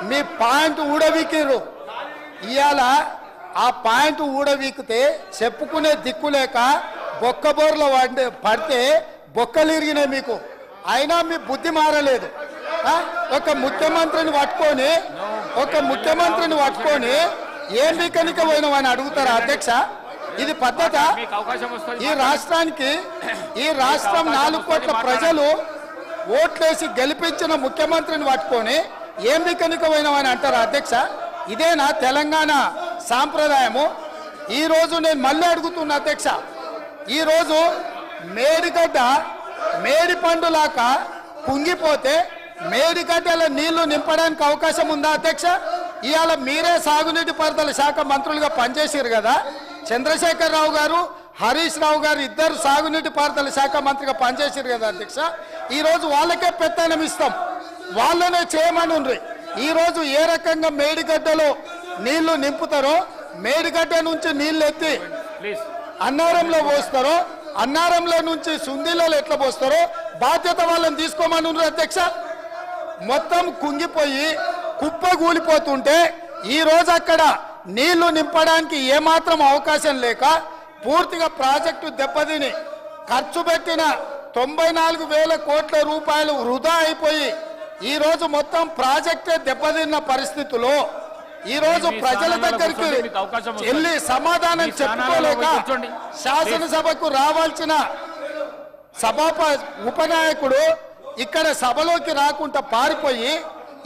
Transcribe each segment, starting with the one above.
మీ point ఊడవీకిరు ఇవాళ ఆ point ఊడవీకితే చెప్పుకునే దిక్కు లేక బొక్కబోర్లో పడితే బొక్కలు ఇరిగినాయి మీకు. అయినా మీ బుద్ధి మారలేదు. ఒక ముఖ్యమంత్రిని పట్టుకొని ఏం వీకనిక పోయినావని అడుగుతారా అధ్యక్ష? ఇది పద్ధత? ఈ రాష్ట్రం 4 కోట్ల ప్రజలు ఓట్లేసి గెలిపించిన ముఖ్యమంత్రిని పట్టుకొని ఏం వీకనిక పోయినావని అంటారా అధ్యక్ష? ఇదేనా తెలంగాణ సాంప్రదాయము? ఈరోజు నేను మళ్ళీ అడుగుతున్నా అధ్యక్ష, ఈరోజు మేడిగడ్డ మేడి పండులాక కుంగిపోతే మేడిగడ్డల నీళ్లు నింపడానికి అవకాశం ఉందా అధ్యక్ష? ఇవాళ మీరే సాగునీటి పారుదల శాఖ మంత్రులుగా పనిచేసారు కదా. చంద్రశేఖరరావు గారు, హరీష్ రావు గారు ఇద్దరు సాగునీటి పారుదల శాఖ మంత్రిగా పనిచేసారు కదా అధ్యక్ష. ఈరోజు వాళ్ళకే పెత్తనం ఇస్తాం, వాళ్ళనే చేయమని ఉండ్రి. ఈరోజు ఏ రకంగా మేడిగడ్డలో నీళ్లు నింపుతారో, మేడిగడ్డ నుంచి నీళ్లు ఎత్తి అన్నారంలో పోస్తారో, అన్నారంలో నుంచి సుందీలలో ఎట్లా పోస్తారో బాధ్యత వాళ్ళని తీసుకోమని ఉండ్రి అధ్యక్ష. మొత్తం కుంగిపోయి కుప్పగూలిపోతుంటే ఈరోజు అక్కడ నీళ్లు నింపడానికి ఏమాత్రం అవకాశం లేక పూర్తిగా ప్రాజెక్టు దెబ్బతిని ఖర్చు పెట్టిన 94,000 కోట్ల రూపాయలు వృధా అయిపోయి ఈరోజు మొత్తం ప్రాజెక్టే దెబ్బతిన్న పరిస్థితుల్లో ఈరోజు ప్రజల దగ్గరికి వెళ్ళి సమాధానం చెప్పుకోలేక శాసనసభకు రావాల్సిన ఉపనాయకుడు ఇక్కడ సభలోకి రాకుండా పారిపోయి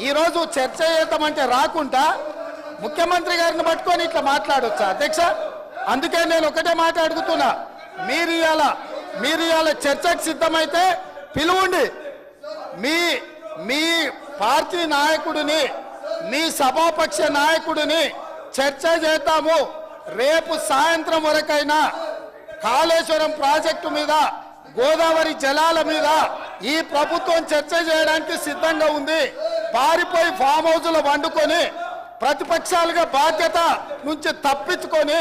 ఈరోజు చర్చ చేద్దామంటే రాకుండా ముఖ్యమంత్రి గారిని పట్టుకొని ఇట్లా మాట్లాడొచ్చా అధ్యక్ష? అందుకే నేను ఒకటే మాట అడుగుతున్నా, మీరు ఇవాళ చర్చకు సిద్ధమైతే పిలువండి. మీ పార్టీ నాయకుడిని, మీ సభాపక్ష నాయకుడిని చర్చ చేద్దాము. రేపు సాయంత్రం వరకైనా కాళేశ్వరం ప్రాజెక్టు మీద, గోదావరి జలాల మీద ఈ ప్రభుత్వం చర్చ చేయడానికి సిద్ధంగా ఉంది. పారిపోయి ఫామ్ హౌస్లో వండుకొని ప్రతిపక్షాలుగా బాధ్యత నుంచి తప్పించుకొని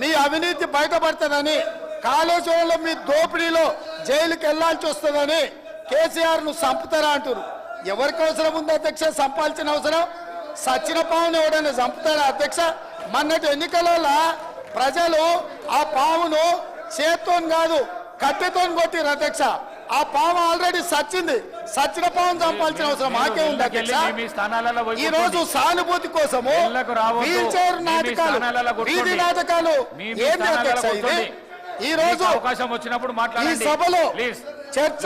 మీ అవినీతి బయటపడుతుందని, కాళేశ్వరంలో మీ దోపిడీలో జైలుకి వెళ్లాల్సి వస్తుందని కేసీఆర్ను చంపుతారా అంటారు. ఎవరికి అవసరం ఉంది అధ్యక్ష చంపాల్సిన అవసరం? సచిన పావును ఎవడైనా చంపుతారా అధ్యక్ష? మొన్నటి ఎన్నికలలో ప్రజలు ఆ పావును చేత్తో కాదు కట్టెతో కొట్టిరు అధ్యక్ష. ఆ పాము ఆల్రెడీ సచ్చింది. సచిన పావును చంపాల్సిన అవసరం మాకే ఉంది అధ్యక్ష. ఈ రోజు సానుభూతి కోసము వీల్ చైర్ నాటకాలు, వీధి నాటకాలు ఏంటి అధ్యక్ష? ఇది ఈ రోజు ఈ సభలో చర్చ